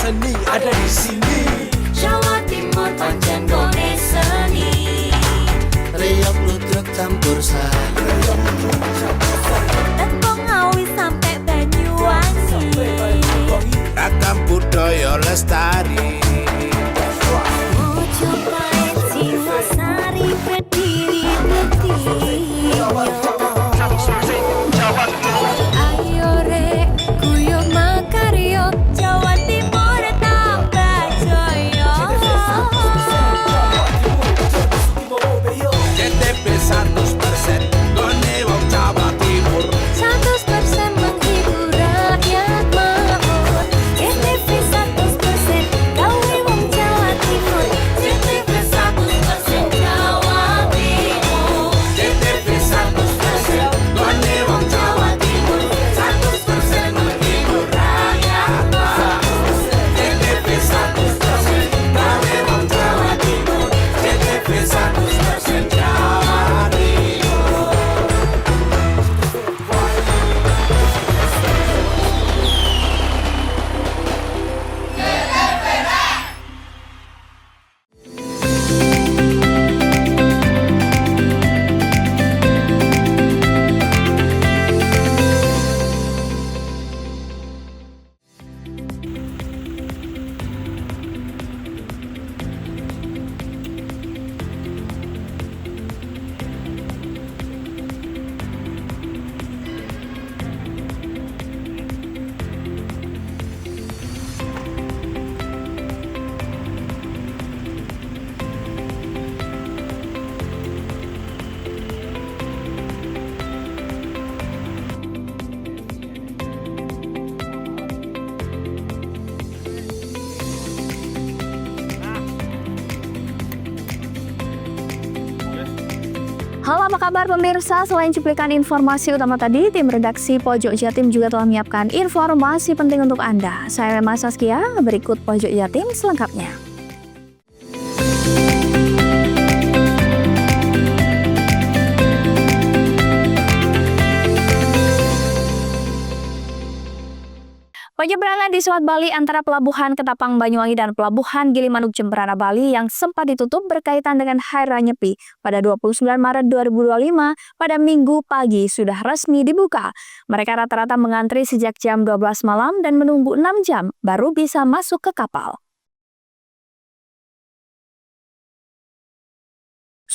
seni ada di sini. Jawa Timur pancen gone seni. Riok ludruk campur sari. Tembung Ngawi sampai Banyuwangi. Ragam budaya lestari. Mojopahit Singosari berdiri berdiri. Ayo rek guyub makaryo Jawa Timur tambah jaya. KTP 100% gone wong Jawa Timur. 100% menghibur rakyat makmur. KTP 100% gawe wong Jawa Timur. KTP 100% Jawa Timur. KTP 100% gone wong Jawa Timur. 100% menghibur rakyat makmur. KTP 100% gawe wong Jawa Timur. KTP 100% Jawa Timur. Halo, apa kabar pemirsa? Selain cuplikan informasi utama tadi, tim redaksi Pojok Jatim juga telah menyiapkan informasi penting untuk Anda. Saya Rema Saskia, berikut Pojok Jatim selengkapnya. Penyeberangan di Selat Bali antara Pelabuhan Ketapang Banyuwangi dan Pelabuhan Gilimanuk Jemberana Bali yang sempat ditutup berkaitan dengan Hari Raya Nyepi pada 29 Maret 2025 pada Minggu pagi sudah resmi dibuka. Mereka rata-rata mengantri sejak jam 12 malam dan menunggu 6 jam baru bisa masuk ke kapal.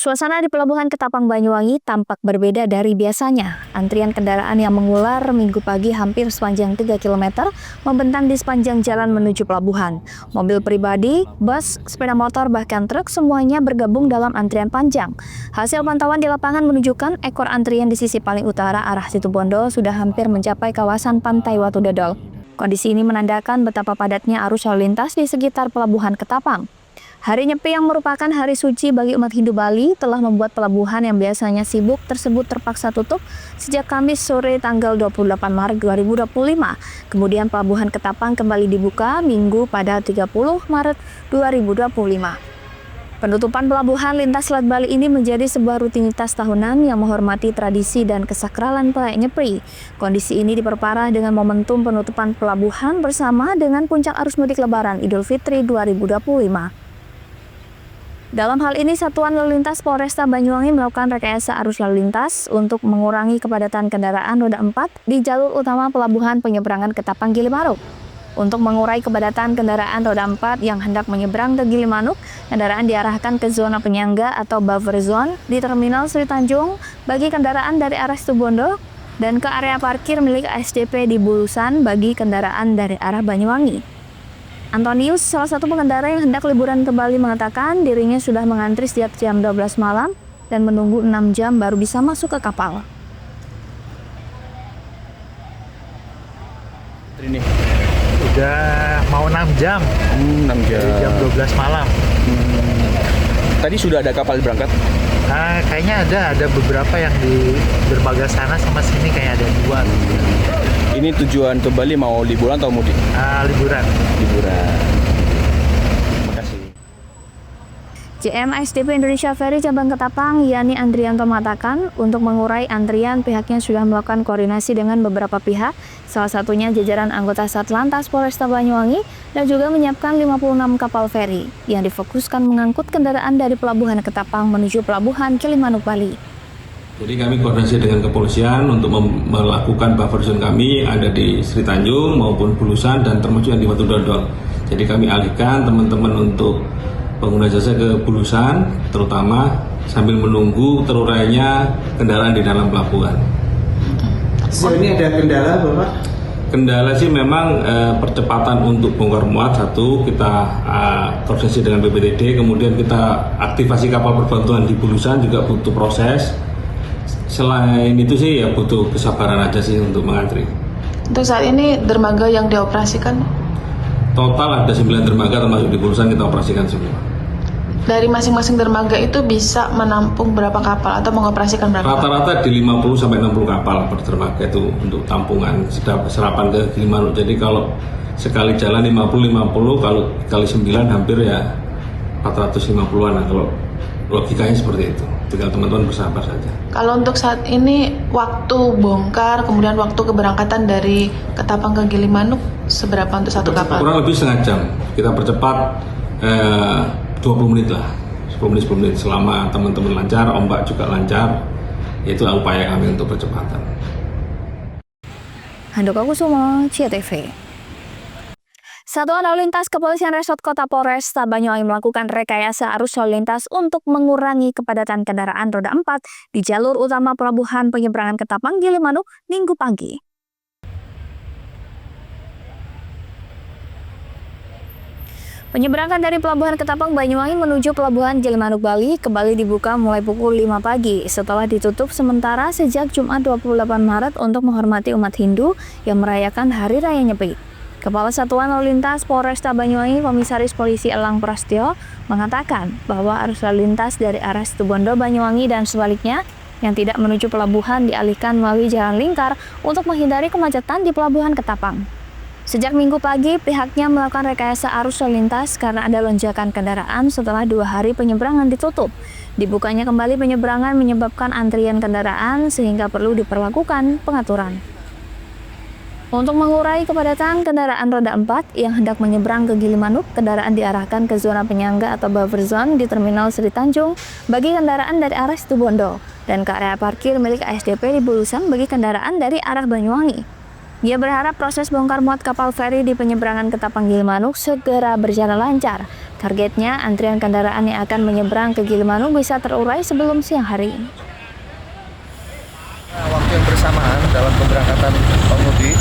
Suasana di Pelabuhan Ketapang Banyuwangi tampak berbeda dari biasanya. Antrian kendaraan yang mengular Minggu pagi hampir sepanjang 3 km membentang di sepanjang jalan menuju pelabuhan. Mobil pribadi, bus, sepeda motor, bahkan truk semuanya bergabung dalam antrian panjang. Hasil pantauan di lapangan menunjukkan ekor antrian di sisi paling utara arah Situbondo sudah hampir mencapai kawasan Pantai Watu Dodol. Kondisi ini menandakan betapa padatnya arus lalu lintas di sekitar Pelabuhan Ketapang. Hari Nyepi yang merupakan hari suci bagi umat Hindu Bali telah membuat pelabuhan yang biasanya sibuk tersebut terpaksa tutup sejak Kamis sore tanggal 28 Maret 2025. Kemudian Pelabuhan Ketapang kembali dibuka Minggu pada 30 Maret 2025. Penutupan pelabuhan lintas Selat Bali ini menjadi sebuah rutinitas tahunan yang menghormati tradisi dan kesakralan perayaan Nyepi. Kondisi ini diperparah dengan momentum penutupan pelabuhan bersama dengan puncak arus mudik Lebaran Idul Fitri 2025. Dalam hal ini, Satuan Lalu Lintas Polresta Banyuwangi melakukan rekayasa arus lalu lintas untuk mengurangi kepadatan kendaraan roda 4 di jalur utama pelabuhan penyeberangan Ketapang Gilimanuk. Untuk mengurai kepadatan kendaraan roda 4 yang hendak menyeberang ke Gilimanuk, kendaraan diarahkan ke zona penyangga atau buffer zone di Terminal Sri Tanjung bagi kendaraan dari arah Situbondo dan ke area parkir milik ASDP di Bulusan bagi kendaraan dari arah Banyuwangi. Antonius, salah satu pengendara yang hendak liburan ke Bali, mengatakan dirinya sudah mengantri sejak jam 12 malam dan menunggu 6 jam baru bisa masuk ke kapal. Ini udah mau 6 jam. 6 jam. Dari jam 12 malam. Tadi sudah ada kapal berangkat? Nah, kayaknya ada beberapa yang di dermaga sana sama sini, kayak ada 2. Ini tujuan ke Bali mau liburan atau mudik? Liburan. Liburan. Terima kasih. JM SDP Indonesia Ferry Cabang Ketapang, Yani Andrianto mengatakan, untuk mengurai antrian pihaknya sudah melakukan koordinasi dengan beberapa pihak, salah satunya jajaran anggota Satlantas Polresta Banyuwangi, dan juga menyiapkan 56 kapal feri yang difokuskan mengangkut kendaraan dari Pelabuhan Ketapang menuju Pelabuhan Gilimanuk, Bali. Jadi kami koordinasi dengan kepolisian untuk melakukan buffer zone kami ada di Sri Tanjung maupun Bulusan dan termasuk yang di Watu Dodol. Jadi kami alihkan teman-teman untuk pengguna jasa ke Bulusan, terutama sambil menunggu terurainya kendaraan di dalam pelabuhan. Ini ada kendala, Bapak? Kendala sih memang percepatan untuk bongkar muat satu, kita koordinasi dengan BPTD, kemudian kita aktifasi kapal perbantuan di Bulusan juga butuh proses. Selain itu sih ya butuh kesabaran aja sih untuk mengantri. Untuk saat ini dermaga yang dioperasikan? Total ada 9 dermaga termasuk di Bulusan kita operasikan semua. Dari masing-masing dermaga itu bisa menampung berapa kapal atau mengoperasikan berapa kapal? Rata-rata di 50 sampai 60 kapal per dermaga itu untuk tampungan serapan ke Gilimanuk. Jadi kalau sekali jalan 50 kalau kali 9 hampir ya 450-an. Nah, kalau logikanya seperti itu. Tinggal teman-teman bersabar saja. Kalau untuk saat ini waktu bongkar kemudian waktu keberangkatan dari Ketapang ke Gilimanuk seberapa untuk satu kapal? Kurang lebih setengah jam. Kita percepat 20 menit lah, 10 menit selama teman-teman lancar, ombak juga lancar, itu upaya kami untuk percepatan. Handoko Kusumo, CTV. Satuan Lalu Lintas Kepolisian Resort Kota Polresta Banyuwangi melakukan rekayasa arus lalu lintas untuk mengurangi kepadatan kendaraan roda 4 di jalur utama Pelabuhan Penyeberangan Ketapang Gilimanuk Minggu pagi. Penyeberangan dari Pelabuhan Ketapang Banyuwangi menuju Pelabuhan Gilimanuk, Bali kembali dibuka mulai pukul 5 pagi setelah ditutup sementara sejak Jumat 28 Maret untuk menghormati umat Hindu yang merayakan Hari Raya Nyepi. Kepala Satuan Lalu Lintas Polresta Banyuwangi, Komisaris Polisi Elang Prastyo, mengatakan bahwa arus lalu lintas dari arah Situbondo Banyuwangi dan sebaliknya yang tidak menuju pelabuhan dialihkan melalui jalan lingkar untuk menghindari kemacetan di Pelabuhan Ketapang. Sejak Minggu pagi, pihaknya melakukan rekayasa arus lalu lintas karena ada lonjakan kendaraan setelah 2 hari penyeberangan ditutup. Dibukanya kembali penyeberangan menyebabkan antrian kendaraan sehingga perlu diperlakukan pengaturan. Untuk mengurai kepadatan kendaraan roda 4 yang hendak menyeberang ke Gilimanuk, kendaraan diarahkan ke zona penyangga atau buffer zone di Terminal Sri Tanjung bagi kendaraan dari arah Situbondo dan ke area parkir milik ASDP di Bulusan bagi kendaraan dari arah Banyuwangi. Dia berharap proses bongkar muat kapal feri di penyeberangan Ketapang Gilimanuk segera berjalan lancar. Targetnya, antrian kendaraan yang akan menyeberang ke Gilimanuk bisa terurai sebelum siang hari. Waktu yang bersamaan dalam pemberangkatan pemudik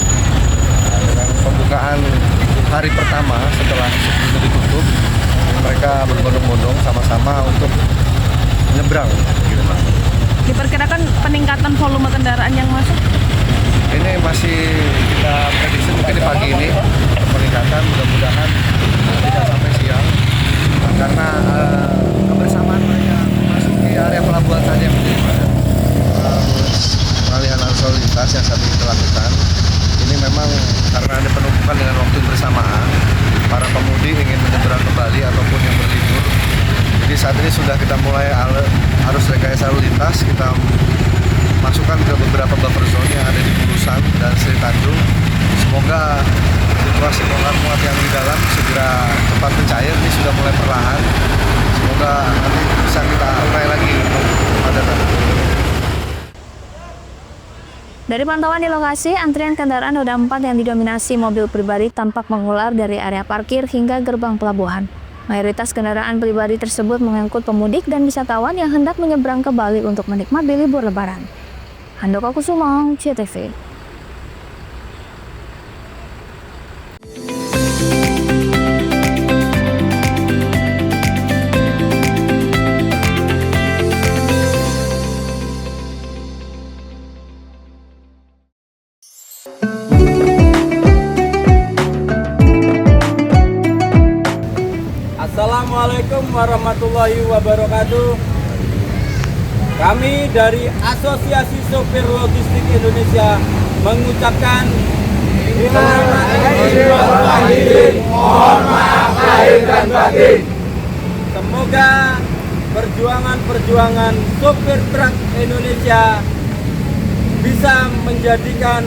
dengan pembukaan hari pertama setelah itu ditutup, mereka berbondong-bondong sama-sama untuk menyeberang ke Gilimanuk. Diperkirakan peningkatan volume kendaraan yang masuk? Ini masih kita prediksi mungkin di pagi ini peningkatan, mudah-mudahan tidak sampai siang karena kebersamaan mereka masuk di area pelabuhan saja yang menjadi padat. Pengalihan arus lalu lintas yang saat ini kita lakukan ini memang karena ada penumpukan dengan waktu bersamaan, para pemudik ingin menyeberang ke Bali ataupun yang berlibur. Jadi saat ini sudah kita mulai arus rekayasa lalu lintas, kita masukkan ke beberapa buffer zone yang ada di Bulusan dan Sri Tanjung. Semoga situasi bongkar muat yang di dalam segera cepat mencair. Ini sudah mulai perlahan. Semoga nanti bisa kita urai lagi untuk kepadatan. Dari pantauan di lokasi, antrian kendaraan roda 4 yang didominasi mobil pribadi tampak mengular dari area parkir hingga gerbang pelabuhan. Mayoritas kendaraan pribadi tersebut mengangkut pemudik dan wisatawan yang hendak menyeberang ke Bali untuk menikmati libur Lebaran. Handoko Kusumo, CTV. Assalamualaikum warahmatullahi wabarakatuh. Kami dari Asosiasi Sopir Logistik Indonesia mengucapkan selamat Idul Fitri, mohon maaf lahir dan batin. Semoga perjuangan-perjuangan sopir truk Indonesia bisa menjadikan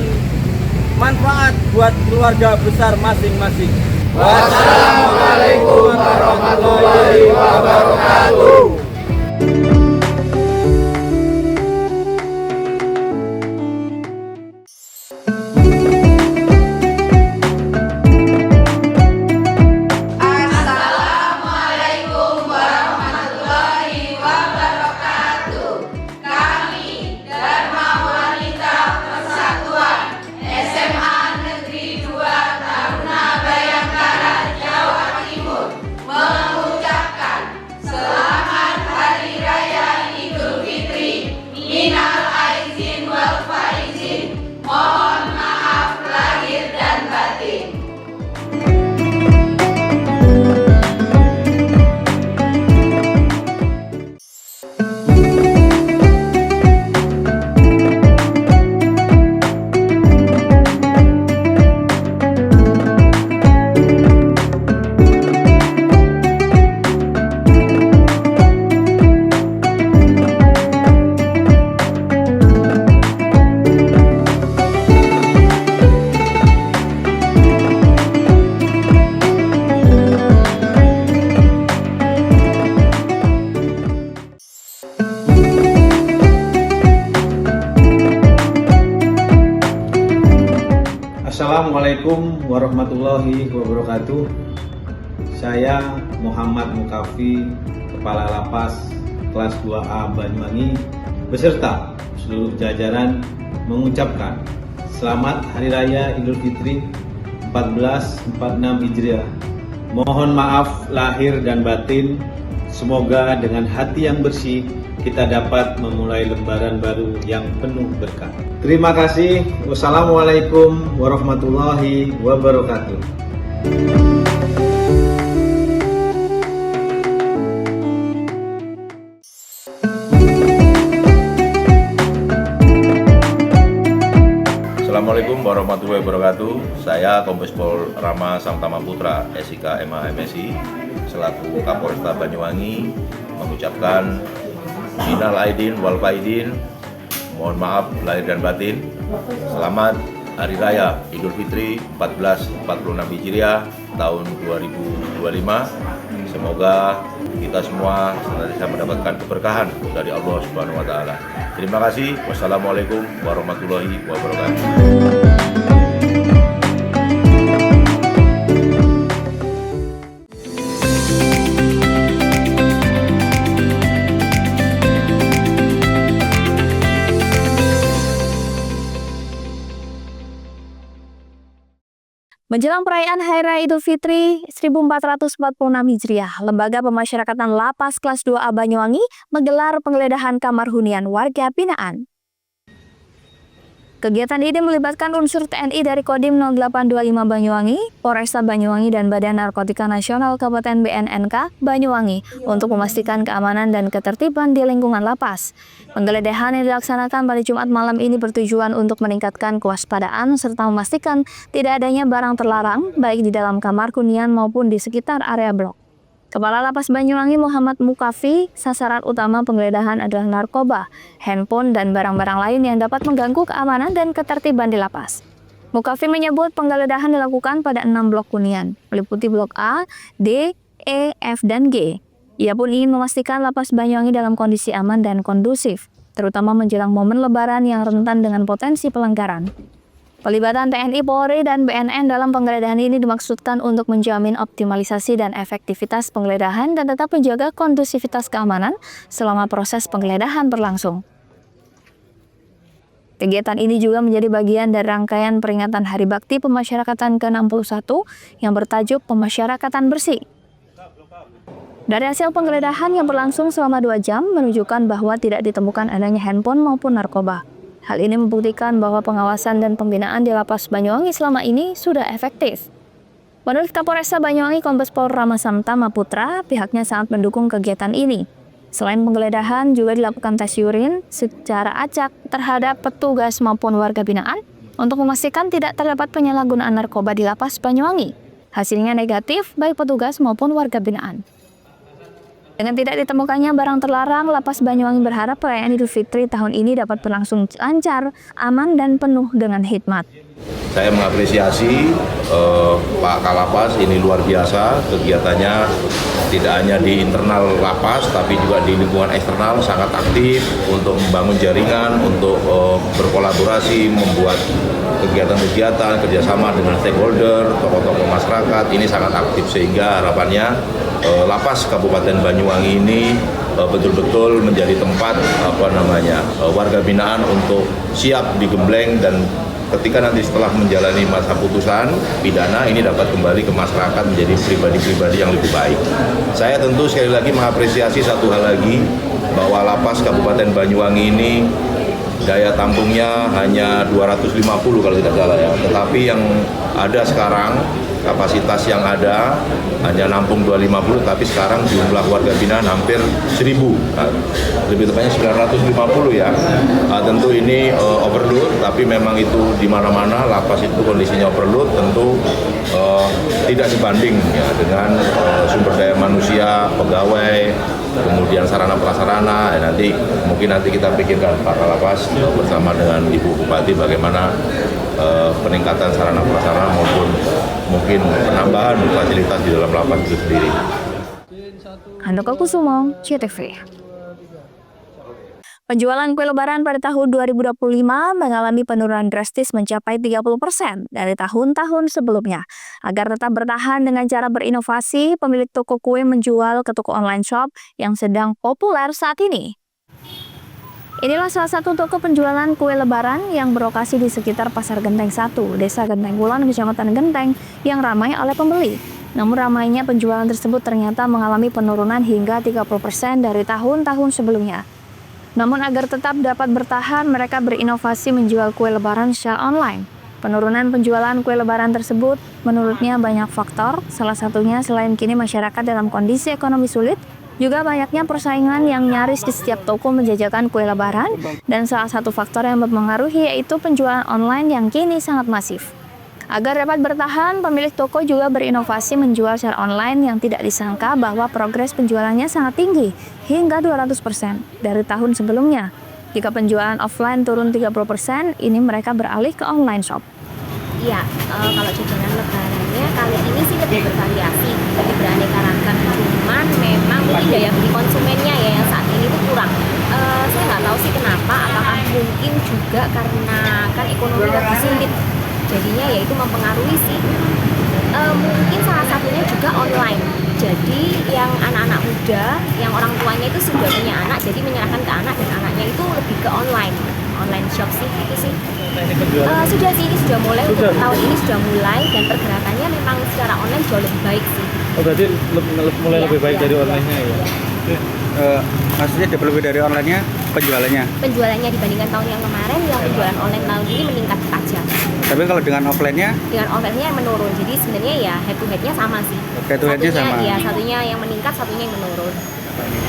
manfaat buat keluarga besar masing-masing. Wassalamualaikum warahmatullahi wabarakatuh. Assalamualaikum warahmatullahi wabarakatuh. Saya Muhammad Mukafi, Kepala Lapas kelas 2A Banyuwangi beserta seluruh jajaran mengucapkan Selamat Hari Raya Idul Fitri 1446 Hijriah. Mohon maaf lahir dan batin. Semoga dengan hati yang bersih kita dapat memulai lembaran baru yang penuh berkah. Terima kasih. Wassalamualaikum warahmatullahi wabarakatuh. Assalamualaikum warahmatullahi wabarakatuh. Saya Kombes Pol Rama Samtama Putra, SIK MA MSI, selaku Kapolresta Banyuwangi, mengucapkan minal aidin wal faidin, mohon maaf lahir dan batin. Selamat Hari Raya Idul Fitri 1446 Hijriah tahun 2025. Semoga kita semua senantiasa mendapatkan keberkahan dari Allah Subhanahu wa taala. Terima kasih. Wassalamualaikum warahmatullahi wabarakatuh. Menjelang perayaan Hari Raya Idul Fitri 1446 Hijriah, Lembaga Pemasyarakatan Lapas Kelas 2A Banyuwangi menggelar penggeledahan kamar hunian warga binaan. Kegiatan ini melibatkan unsur TNI dari Kodim 0825 Banyuwangi, Polresta Banyuwangi, dan Badan Narkotika Nasional Kabupaten BNNK Banyuwangi untuk memastikan keamanan dan ketertiban di lingkungan lapas. Penggeledahan yang dilaksanakan pada Jumat malam ini bertujuan untuk meningkatkan kewaspadaan serta memastikan tidak adanya barang terlarang baik di dalam kamar hunian maupun di sekitar area blok. Kepala Lapas Banyuwangi Muhammad Mukafi, sasaran utama penggeledahan adalah narkoba, handphone, dan barang-barang lain yang dapat mengganggu keamanan dan ketertiban di lapas. Mukafi menyebut penggeledahan dilakukan pada 6 blok hunian, meliputi blok A, D, E, F, dan G. Ia pun ingin memastikan Lapas Banyuwangi dalam kondisi aman dan kondusif, terutama menjelang momen Lebaran yang rentan dengan potensi pelanggaran. Pelibatan TNI, Polri, dan BNN dalam penggeledahan ini dimaksudkan untuk menjamin optimalisasi dan efektivitas penggeledahan dan tetap menjaga kondusivitas keamanan selama proses penggeledahan berlangsung. Kegiatan ini juga menjadi bagian dari rangkaian peringatan Hari Bakti Pemasyarakatan ke-61 yang bertajuk Pemasyarakatan Bersih. Dari hasil penggeledahan yang berlangsung selama 2 jam menunjukkan bahwa tidak ditemukan adanya handphone maupun narkoba. Hal ini membuktikan bahwa pengawasan dan pembinaan di Lapas Banyuwangi selama ini sudah efektif. Menurut Kapolresta Banyuwangi Kombes Pol Rama Samtama Putra, pihaknya sangat mendukung kegiatan ini. Selain penggeledahan, juga dilakukan tes urin secara acak terhadap petugas maupun warga binaan untuk memastikan tidak terdapat penyalahgunaan narkoba di Lapas Banyuwangi. Hasilnya negatif baik petugas maupun warga binaan. Dengan tidak ditemukannya barang terlarang, Lapas Banyuwangi berharap perayaan Idul Fitri tahun ini dapat berlangsung lancar, aman, dan penuh dengan hikmat. Saya mengapresiasi Pak Kalapas, ini luar biasa kegiatannya, tidak hanya di internal lapas tapi juga di lingkungan eksternal sangat aktif untuk membangun jaringan, untuk berkolaborasi, membuat kegiatan-kegiatan kerjasama dengan stakeholder, tokoh-tokoh masyarakat. Ini sangat aktif sehingga harapannya Lapas Kabupaten Banyuwangi ini betul-betul menjadi tempat warga binaan untuk siap digembleng, dan ketika nanti setelah menjalani masa putusan pidana ini dapat kembali ke masyarakat menjadi pribadi-pribadi yang lebih baik. Saya tentu sekali lagi mengapresiasi satu hal lagi, bahwa Lapas Kabupaten Banyuwangi ini daya tampungnya hanya 250 kalau tidak salah ya, tetapi yang ada sekarang kapasitas yang ada hanya nampung 250, tapi sekarang jumlah warga binaan hampir 1.000, lebih tepatnya 950 ya. Tentu ini overload, tapi memang itu di mana-mana lapas itu kondisinya overload, tentu tidak sebanding ya dengan sumber daya manusia, pegawai, kemudian sarana prasarana. Nanti kita pikirkan Pak Kalapas bersama dengan Ibu Bupati bagaimana peningkatan sarana prasarana maupun mungkin penambahan fasilitas di dalam lapas itu sendiri. Handoko Kusumo, CTV. Penjualan kue lebaran pada tahun 2025 mengalami penurunan drastis mencapai 30% dari tahun-tahun sebelumnya. Agar tetap bertahan dengan cara berinovasi, pemilik toko kue menjual ke toko online shop yang sedang populer saat ini. Inilah salah satu toko penjualan kue lebaran yang berlokasi di sekitar Pasar Genteng 1, Desa Genteng Kulon, Kecamatan Genteng, yang ramai oleh pembeli. Namun ramainya penjualan tersebut ternyata mengalami penurunan hingga 30% dari tahun-tahun sebelumnya. Namun agar tetap dapat bertahan, mereka berinovasi menjual kue lebaran secara online. Penurunan penjualan kue lebaran tersebut menurutnya banyak faktor, salah satunya selain kini masyarakat dalam kondisi ekonomi sulit, juga banyaknya persaingan yang nyaris di setiap toko menjajakan kue lebaran, dan salah satu faktor yang mempengaruhi yaitu penjualan online yang kini sangat masif. Agar dapat bertahan, pemilik toko juga berinovasi menjual secara online yang tidak disangka bahwa progres penjualannya sangat tinggi, hingga 200% dari tahun sebelumnya. Jika penjualan offline turun 30%, ini mereka beralih ke online shop. Iya, kalau jajanan lebarannya kali ini sih lebih bervariasi, lebih beraneka ragam. Cuman memang mungkin daya beli konsumennya ya yang saat ini tuh kurang. Saya nggak tahu sih kenapa, apakah mungkin juga karena kan ekonomi lagi sulit, jadinya ya itu mempengaruhi sih. Mungkin salah satunya juga online. Jadi yang anak-anak muda, yang orang tuanya itu sudah punya anak, jadi menyerahkan ke anak, dan anaknya itu lebih ke online shop sih, itu sih. Sudah sih, ini sudah mulai, untuk tahun ini sudah mulai, dan pergerakannya memang secara online jauh lebih baik sih. Oh, berarti mulai lebih baik dari online-nya ya? Maksudnya lebih dari online-nya, penjualannya? Penjualannya dibandingkan tahun yang kemarin, yang penjualan online tahun ini meningkat tajam. Tapi kalau dengan offline-nya? Dengan offline-nya menurun, jadi sebenarnya ya head to head-nya sama sih. Head to head-nya sama? Iya, satunya yang meningkat, satunya yang menurun.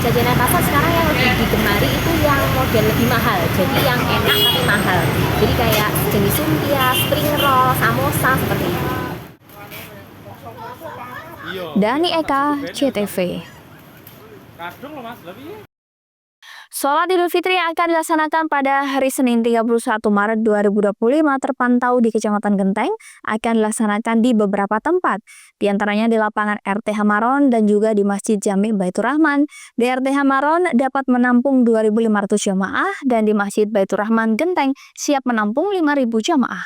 Jajanan pasar sekarang yang lebih digemari itu yang model lebih mahal, jadi yang enak tapi mahal. Jadi kayak jenis lumpia, spring roll, samosa, seperti itu. Dani Eka, CTV. Sholat Idul Fitri yang akan dilaksanakan pada hari Senin 31 Maret 2025 terpantau di Kecamatan Genteng akan dilaksanakan di beberapa tempat, di antaranya di lapangan RT Hamaron dan juga di Masjid Jami Baitur Rahman. Di RT Hamaron dapat menampung 2.500 jamaah dan di Masjid Baitur Rahman Genteng siap menampung 5.000 jamaah.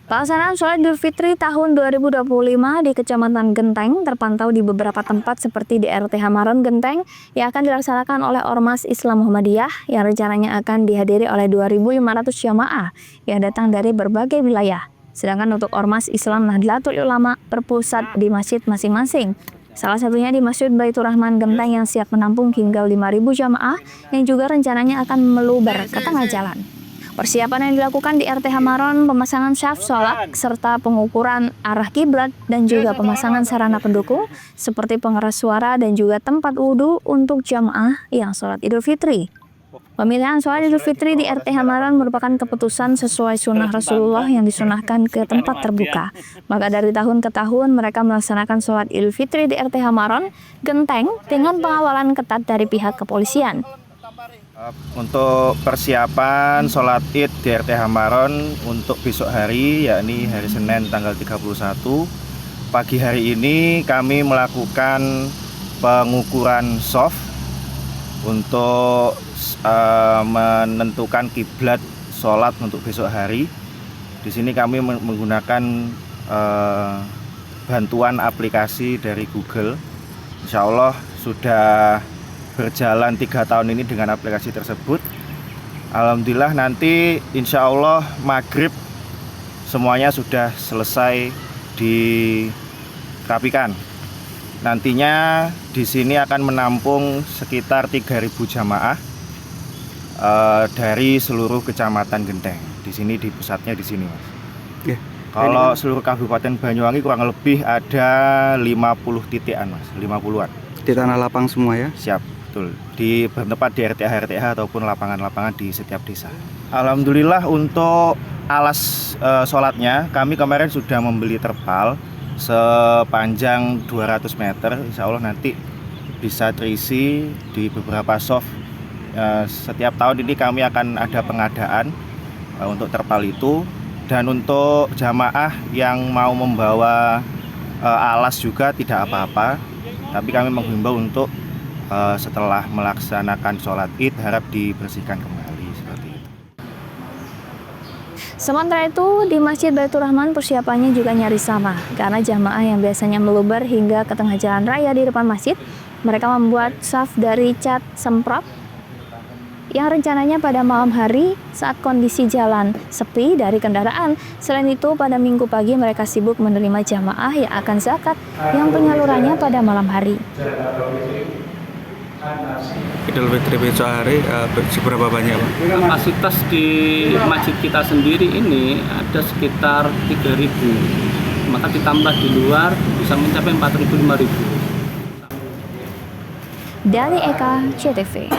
Pelaksanaan sholat Idul Fitri tahun 2025 di Kecamatan Genteng terpantau di beberapa tempat seperti di RT Hamaron Genteng yang akan dilaksanakan oleh Ormas Islam Muhammadiyah yang rencananya akan dihadiri oleh 2.500 jamaah yang datang dari berbagai wilayah. Sedangkan untuk Ormas Islam Nahdlatul Ulama berpusat di masjid masing-masing. Salah satunya di Masjid Baitur Rahman Genteng yang siap menampung hingga 5.000 jamaah yang juga rencananya akan meluber ke tengah jalan. Persiapan yang dilakukan di RT Hamaron, pemasangan syaf sholat, serta pengukuran arah kiblat dan juga pemasangan sarana pendukung seperti pengeras suara dan juga tempat wudhu untuk jamaah yang sholat Idul Fitri. Pemilihan sholat Idul Fitri di RT Hamaron merupakan keputusan sesuai sunnah Rasulullah yang disunahkan ke tempat terbuka. Maka dari tahun ke tahun mereka melaksanakan sholat Idul Fitri di RT Hamaron Genteng dengan pengawalan ketat dari pihak kepolisian. Untuk persiapan sholat id di RT Hamaron untuk besok hari, yakni hari Senin tanggal 31, pagi hari ini kami melakukan pengukuran soft untuk menentukan kiblat sholat untuk besok hari. Di sini kami menggunakan bantuan aplikasi dari Google. Insya Allah sudah berjalan 3 tahun ini dengan aplikasi tersebut. Alhamdulillah nanti insya Allah maghrib semuanya sudah selesai dirapikan. Nantinya di sini akan menampung sekitar 3.000 jamaah dari seluruh kecamatan Genteng. Di sini di pusatnya di sini, Mas. Kalau seluruh Kabupaten Banyuwangi kurang lebih ada 50 titikan, Mas, 50-an. Di tanah lapang semua ya? Siap, betul. Di bertempat di RTH ataupun lapangan-lapangan di setiap desa. Alhamdulillah untuk alas sholatnya kami kemarin sudah membeli terpal sepanjang 200 meter. Insya Allah nanti bisa terisi di beberapa soft. Setiap tahun ini kami akan ada pengadaan untuk terpal itu. Dan untuk jamaah yang mau membawa alas juga tidak apa-apa. Tapi kami menghimbau untuk setelah melaksanakan sholat id harap dibersihkan kembali seperti itu. Sementara itu, di Masjid Baitur Rahman persiapannya juga nyaris sama. Karena jamaah yang biasanya meluber hingga ke tengah jalan raya di depan masjid, mereka membuat saf dari cat semprot yang rencananya pada malam hari saat kondisi jalan sepi dari kendaraan. Selain itu, pada Minggu pagi mereka sibuk menerima jamaah yang akan zakat yang penyalurannya pada malam hari. Idul Fitri besok hari seberapa banyak, Pak? Kapasitas di masjid kita sendiri ini ada sekitar 3.000. Maka ditambah di luar bisa mencapai 4.000-5.000. Dari Eka, CTV.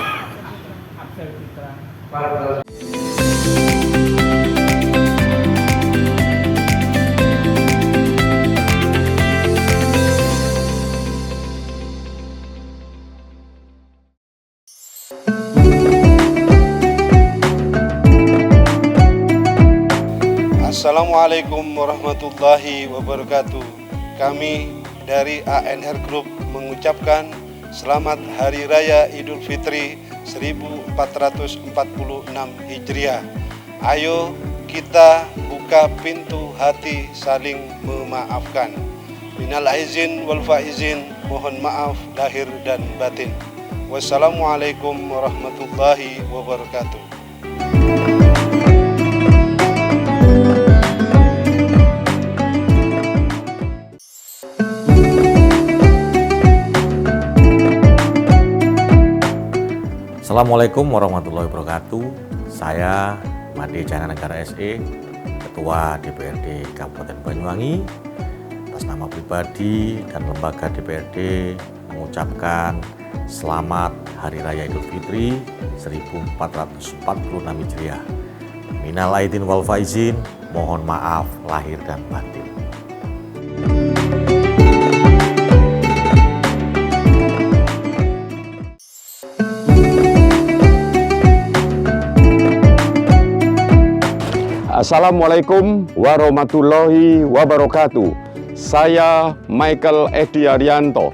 Assalamualaikum warahmatullahi wabarakatuh. Kami dari ANR Group mengucapkan selamat Hari Raya Idul Fitri 1446 Hijriah. Ayo kita buka pintu hati saling memaafkan. Minal aizin wal faizin, mohon maaf lahir dan batin. Wassalamualaikum warahmatullahi wabarakatuh. Assalamualaikum warahmatullahi wabarakatuh. Saya Made Cananegara SE, Ketua DPRD Kabupaten Banyuwangi. Atas nama pribadi dan lembaga DPRD mengucapkan selamat Hari Raya Idul Fitri 1446 Hijriah. Minal aidin wal faizin, mohon maaf lahir dan batin. Assalamualaikum warahmatullahi wabarakatuh. Saya Michael Edi Arianto,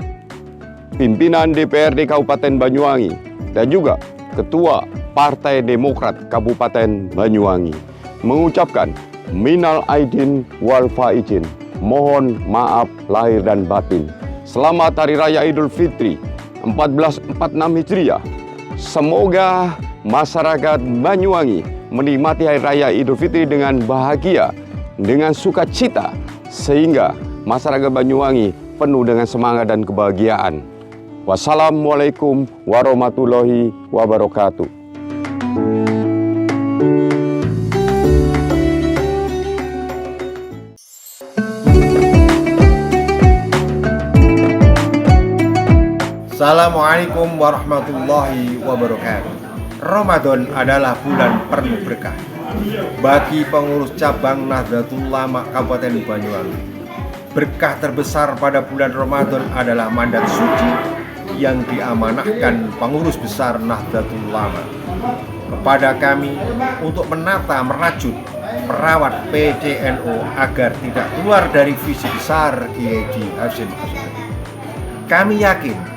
pimpinan DPRD Kabupaten Banyuwangi dan juga Ketua Partai Demokrat Kabupaten Banyuwangi, mengucapkan minal aidin wal faizin, mohon maaf lahir dan batin. Selamat Hari Raya Idul Fitri 1446 Hijriah. Semoga masyarakat Banyuwangi menikmati Hari Raya Idul Fitri dengan bahagia, dengan sukacita, sehingga masyarakat Banyuwangi penuh dengan semangat dan kebahagiaan. Wassalamualaikum warahmatullahi wabarakatuh. Assalamualaikum warahmatullahi wabarakatuh. Ramadan adalah bulan penuh berkah bagi pengurus cabang Nahdlatul Ulama Kabupaten Banyuwangi. Berkah terbesar pada bulan Ramadan adalah mandat suci yang diamanahkan pengurus besar Nahdlatul Ulama kepada kami untuk menata, merajut, merawat PCNO agar tidak keluar dari visi besar Kiai Haji Hashim Asy'ari. Kami yakin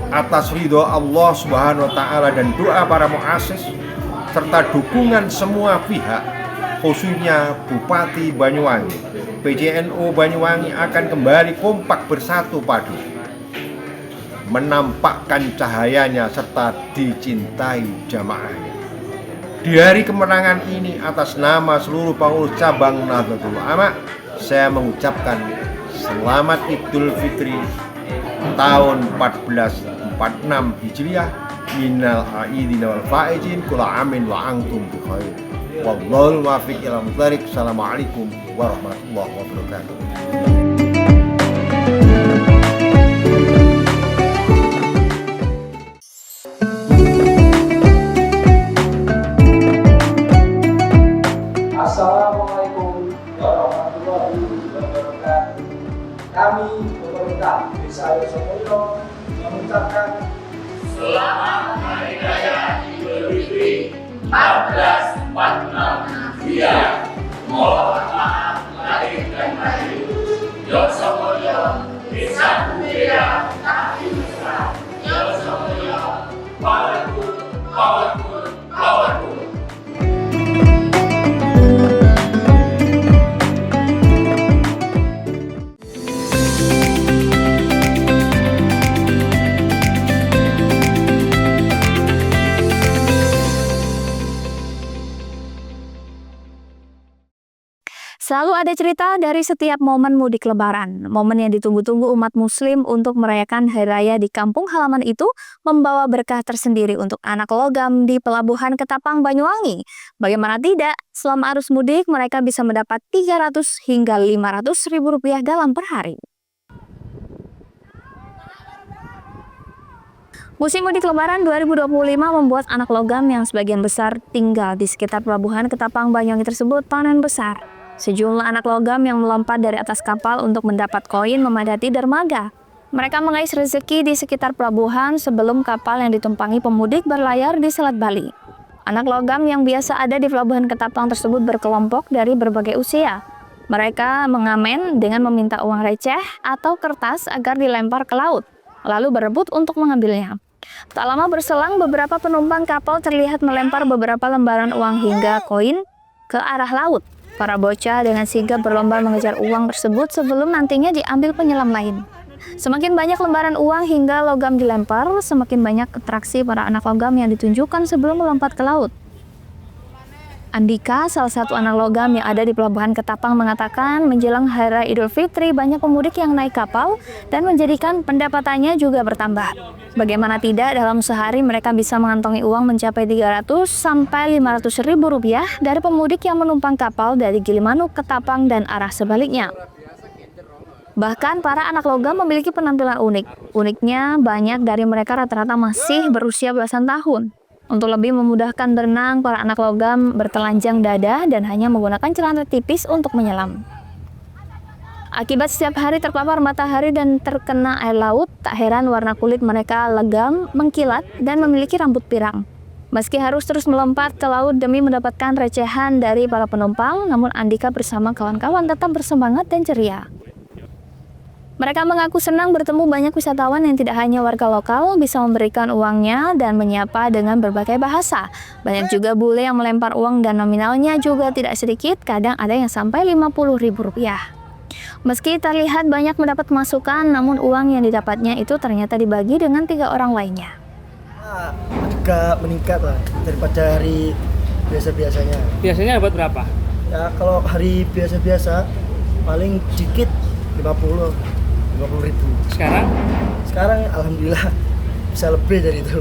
atas ridho Allah Subhanahu wa Ta'ala dan doa para muassis serta dukungan semua pihak, khususnya Bupati Banyuwangi, PCNO Banyuwangi akan kembali kompak bersatu padu, menampakkan cahayanya serta dicintai jamaahnya. Di hari kemenangan ini, atas nama seluruh pengurus cabang Nahdlatul Ulama, saya mengucapkan selamat Idul Fitri tahun 1446 Hijriah, minal aidin wal faizin, kula amin wa antum bi khair. Wallahul muwaffiq ila muthariq. Assalamualaikum warahmatullahi wabarakatuh. Assalamualaikum warahmatullahi wabarakatuh. Kami pemerintah Desa Yosomoyo mengucapkan Selamat Hari Raya Idul Fitri 1446 Hijriah. Mohon maaf lahir dan batin. Yosomoyo Desa Bukira tapi besar. Yosomoyo powerful, powerful, powerful. Selalu ada cerita dari setiap momen mudik lebaran. Momen yang ditunggu-tunggu umat muslim untuk merayakan Hari Raya di kampung halaman itu membawa berkah tersendiri untuk anak logam di Pelabuhan Ketapang Banyuwangi. Bagaimana tidak, selama arus mudik mereka bisa mendapat 300 hingga 500 ribu rupiah dalam per hari. Musim mudik lebaran 2025 membuat anak logam yang sebagian besar tinggal di sekitar Pelabuhan Ketapang Banyuwangi tersebut panen besar. Sejumlah anak logam yang melompat dari atas kapal untuk mendapat koin memadati dermaga. Mereka mengais rezeki di sekitar pelabuhan sebelum kapal yang ditumpangi pemudik berlayar di Selat Bali. Anak logam yang biasa ada di Pelabuhan Ketapang tersebut berkelompok dari berbagai usia. Mereka mengamen dengan meminta uang receh atau kertas agar dilempar ke laut, lalu berebut untuk mengambilnya. Tak lama berselang, beberapa penumpang kapal terlihat melempar beberapa lembaran uang hingga koin ke arah laut. Para bocah dengan sigap berlomba mengejar uang tersebut sebelum nantinya diambil penyelam lain. Semakin banyak lembaran uang hingga logam dilempar, semakin banyak atraksi para anak logam yang ditunjukkan sebelum melompat ke laut. Andika, salah satu anak logam yang ada di Pelabuhan Ketapang, mengatakan menjelang Hari Raya Idul Fitri banyak pemudik yang naik kapal dan menjadikan pendapatannya juga bertambah. Bagaimana tidak, dalam sehari mereka bisa mengantongi uang mencapai 300 sampai 500 ribu rupiah dari pemudik yang menumpang kapal dari Gilimanuk, Ketapang, dan arah sebaliknya. Bahkan para anak logam memiliki penampilan unik. Uniknya, banyak dari mereka rata-rata masih berusia belasan tahun. Untuk lebih memudahkan berenang, para anak logam bertelanjang dada dan hanya menggunakan celana tipis untuk menyelam. Akibat setiap hari terpapar matahari dan terkena air laut, tak heran warna kulit mereka legam, mengkilat, dan memiliki rambut pirang. Meski harus terus melompat ke laut demi mendapatkan recehan dari para penumpang, namun Andika bersama kawan-kawan tetap bersemangat dan ceria. Mereka mengaku senang bertemu banyak wisatawan yang tidak hanya warga lokal, bisa memberikan uangnya dan menyapa dengan berbagai bahasa. Banyak juga bule yang melempar uang dan nominalnya juga tidak sedikit, kadang ada yang sampai 50 ribu rupiah. Meski terlihat banyak mendapat masukan, namun uang yang didapatnya itu ternyata dibagi dengan 3 orang lainnya. Agak meningkat lah daripada hari biasa-biasanya. Biasanya dapat berapa? Ya kalau hari biasa-biasa paling dikit 50 ribu. Sekarang alhamdulillah bisa lebih dari itu.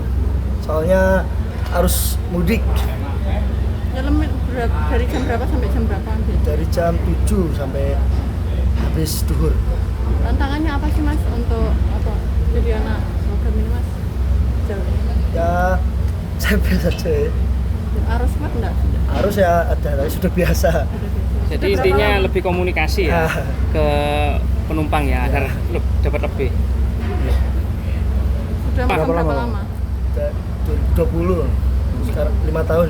Soalnya harus mudik. Dari jam berapa sampai jam berapa? Dari jam 7 sampai habis duhur. Tantangannya apa sih Mas untuk jadi anak logam ini Mas? Ya Saya biasa aja. Arus mah enggak? Arus ya ada, tapi sudah biasa. Jadi intinya lebih komunikasi ya ke penumpang ya, agar dapat lebih. Sudah berapa lama? 20, sekarang 5 tahun.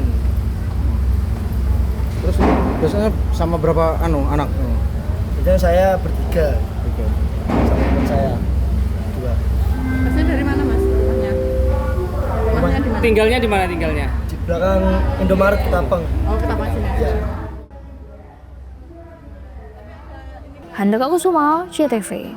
Terus biasanya sama berapa anak? Biasanya saya bertiga. Sama teman saya 2. Masnya dari mana Mas? Rumahnya di mana? Tinggalnya di mana tinggalnya? Di belakang Indomaret Ketapang. Oh, Ketapang sini. Ya. Handaka Kusuma, CTV.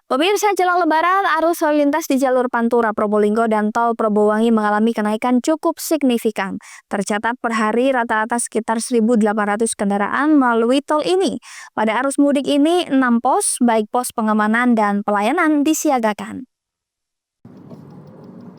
Pemirsa, jelang Lebaran, arus lalu lintas di jalur Pantura, Probolinggo, dan tol Probowangi mengalami kenaikan cukup signifikan. Tercatat per hari rata-rata sekitar 1.800 kendaraan melalui tol ini. Pada arus mudik ini, 6 pos, baik pos pengamanan dan pelayanan disiagakan.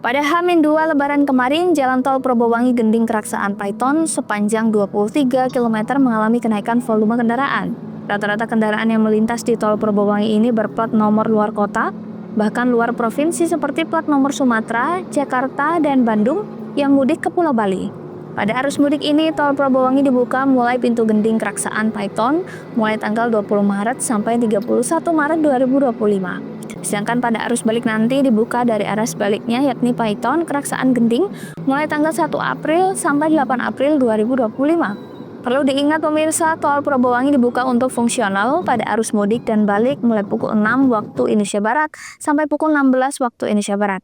Pada H-2 Lebaran kemarin, jalan tol Probowangi Gending Keraksaan Paiton sepanjang 23 km mengalami kenaikan volume kendaraan. Rata-rata kendaraan yang melintas di tol Probowangi ini berplat nomor luar kota, bahkan luar provinsi seperti plat nomor Sumatera, Jakarta, dan Bandung yang mudik ke Pulau Bali. Pada arus mudik ini, tol Probowangi dibuka mulai pintu Gending Keraksaan Paiton mulai tanggal 20 Maret sampai 31 Maret 2025. Sedangkan pada arus balik nanti dibuka dari arah sebaliknya yakni Paiton Keraksaan Gending mulai tanggal 1 April sampai 8 April 2025. Perlu diingat pemirsa, tol Probowangi dibuka untuk fungsional pada arus mudik dan balik mulai pukul 6 waktu Indonesia Barat sampai pukul 16 waktu Indonesia Barat.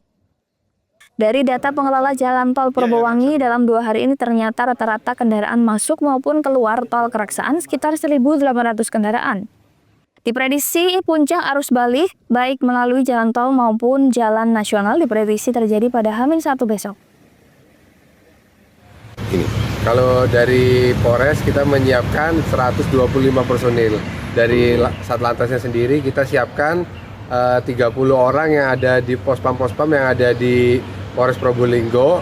Dari data pengelola jalan tol Probowangi, dalam 2 hari ini ternyata rata-rata kendaraan masuk maupun keluar tol Keraksaan sekitar 1.800 kendaraan. Diprediksi puncak arus balik, baik melalui jalan tol maupun jalan nasional, diprediksi terjadi pada H-1 besok. Kalau dari Polres kita menyiapkan 125 personil. Dari Satlantasnya sendiri kita siapkan 30 orang yang ada di pos-pam yang ada di Polres Probolinggo,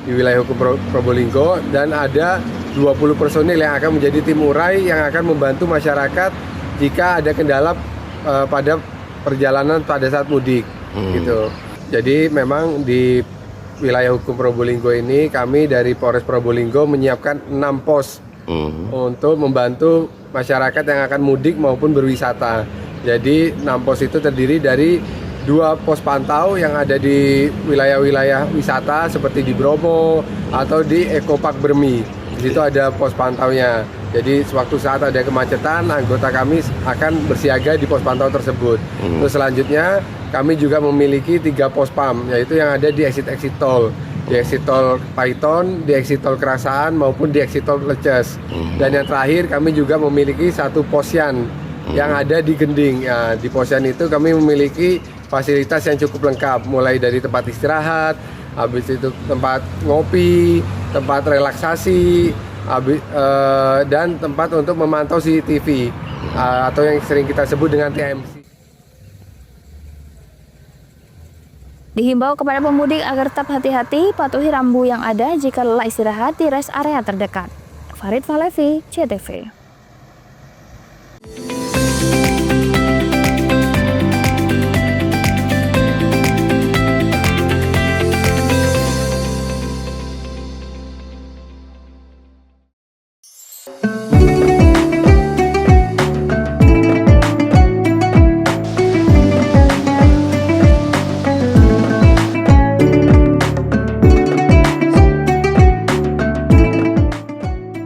di wilayah hukum Probolinggo, dan ada 20 personil yang akan menjadi tim urai yang akan membantu masyarakat jika ada kendala pada perjalanan pada saat mudik gitu. Jadi memang di wilayah hukum Probolinggo ini kami dari Polres Probolinggo menyiapkan 6 pos untuk membantu masyarakat yang akan mudik maupun berwisata. Jadi 6 pos itu terdiri dari 2 pos pantau yang ada di wilayah-wilayah wisata seperti di Bromo atau di Eco Park Bermi. Di situ ada pos pantaunya. Jadi sewaktu saat ada kemacetan, anggota kami akan bersiaga di pos pantau tersebut. Terus selanjutnya kami juga memiliki 3 pos PAM, yaitu yang ada di exit tol. Di exit tol Paiton, di exit tol Keraksaan maupun di exit tol Leces. Dan yang terakhir kami juga memiliki 1 posyan yang ada di Gending. Ya, di posyan itu kami memiliki fasilitas yang cukup lengkap, mulai dari tempat istirahat, habis itu tempat ngopi, tempat relaksasi, dan tempat untuk memantau CCTV atau yang sering kita sebut dengan TMC. Dihimbau kepada pemudik agar tetap hati-hati, patuhi rambu yang ada jika lelah istirahat di rest area terdekat. Farid Falevi, CTV.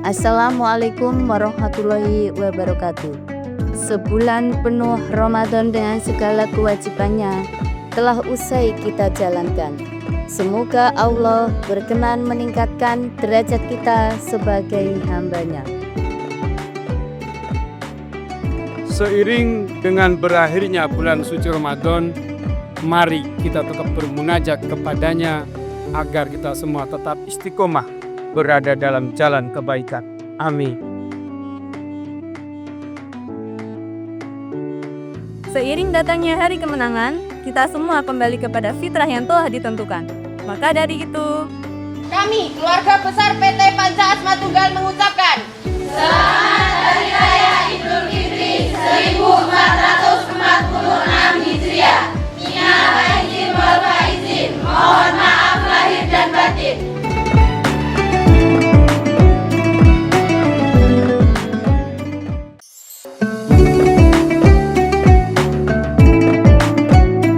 Assalamualaikum warahmatullahi wabarakatuh. Sebulan penuh Ramadan dengan segala kewajibannya telah usai kita jalankan. Semoga Allah berkenan meningkatkan derajat kita sebagai hamba-Nya. Seiring dengan berakhirnya bulan suci Ramadan, mari kita tetap bermunajat kepadanya agar kita semua tetap istiqomah berada dalam jalan kebaikan. Amin. Seiring datangnya hari kemenangan, kita semua kembali kepada fitrah yang telah ditentukan. Maka dari itu, kami, keluarga besar PT Panca Asma Tunggal mengucapkan Selamat Hari Raya Idul Fitri 1446 Hijriah. Minal aidin wal faizin. Mohon maaf lahir dan batin.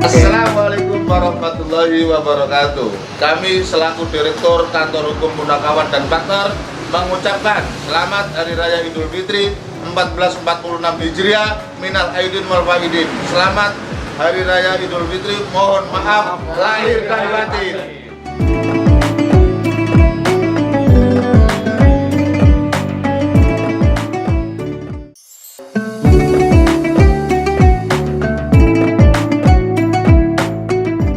Assalamualaikum warahmatullahi wabarakatuh. Kami selaku Direktur Kantor Hukum Punakawan dan Partner mengucapkan selamat Hari Raya Idul Fitri 1446 Hijriah. Minal aidin wal faizin. Selamat Hari Raya Idul Fitri. Mohon maaf lahir dan batin.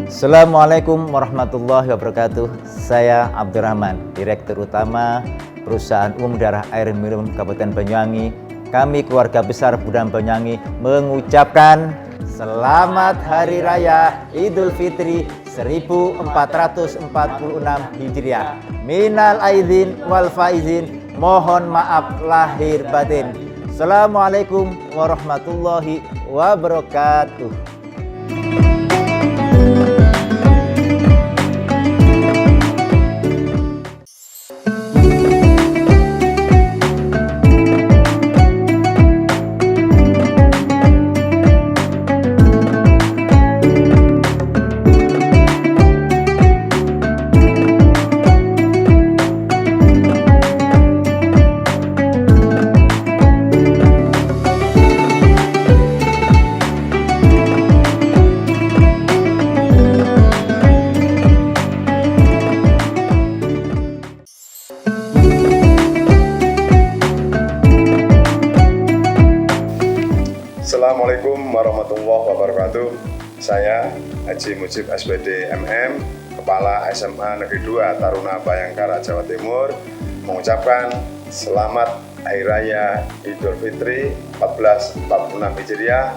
Assalamualaikum warahmatullahi wabarakatuh. Saya Abdurrahman, Direktur Utama Perusahaan Umum Daerah Air Minum Kabupaten Banyuwangi. Kami keluarga besar Budam Banyuwangi mengucapkan Selamat Hari Raya Idul Fitri 1446 Hijriah. Minal aidin wal faizin. Mohon maaf lahir batin. Assalamualaikum warahmatullahi wabarakatuh. Assalamualaikum warahmatullahi wabarakatuh. Saya Haji Mujib SPD MM, Kepala SMA Negeri 2 Taruna Bayangkara, Jawa Timur, mengucapkan Selamat Hari Raya Idul Fitri 1446 Hijriah.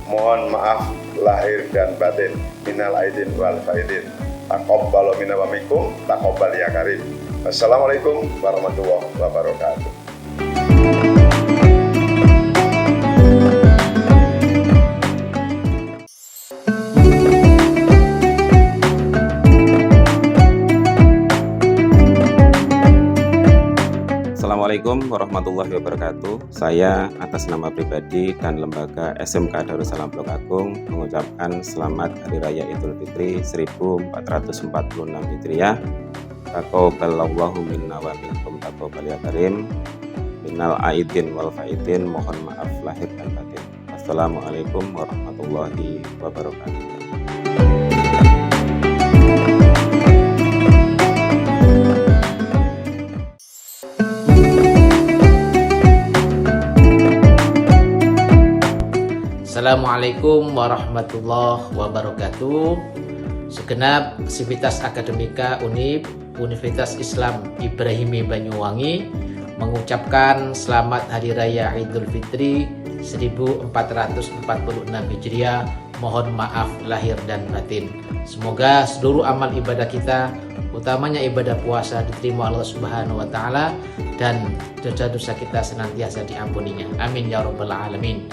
Mohon maaf lahir dan batin. Minal aidin wal faizin. Taqabbal minna wa minkum, taqabbal ya karim. Wassalamualaikum warahmatullahi wabarakatuh. Assalamualaikum warahmatullahi wabarakatuh. Saya atas nama pribadi dan lembaga SMK Darussalam Blok Agung mengucapkan selamat Hari Raya Idul Fitri 1446 Hijriah. Taqabbalallahu minna wa minkum taqabbal ya karim. Minal aidin wal faizin. Mohon maaf lahir dan batin. Assalamualaikum warahmatullahi wabarakatuh. Assalamualaikum warahmatullahi wabarakatuh. Segenap sivitas akademika UNIB, Universitas Islam Ibrahimi Banyuwangi, mengucapkan selamat Hari Raya Idul Fitri 1446 Hijriah. Mohon maaf lahir dan batin. Semoga seluruh amal ibadah kita, utamanya ibadah puasa, diterima Allah Subhanahu wa taala dan dosa-dosa kita senantiasa diampuninya. Amin ya rabbal alamin.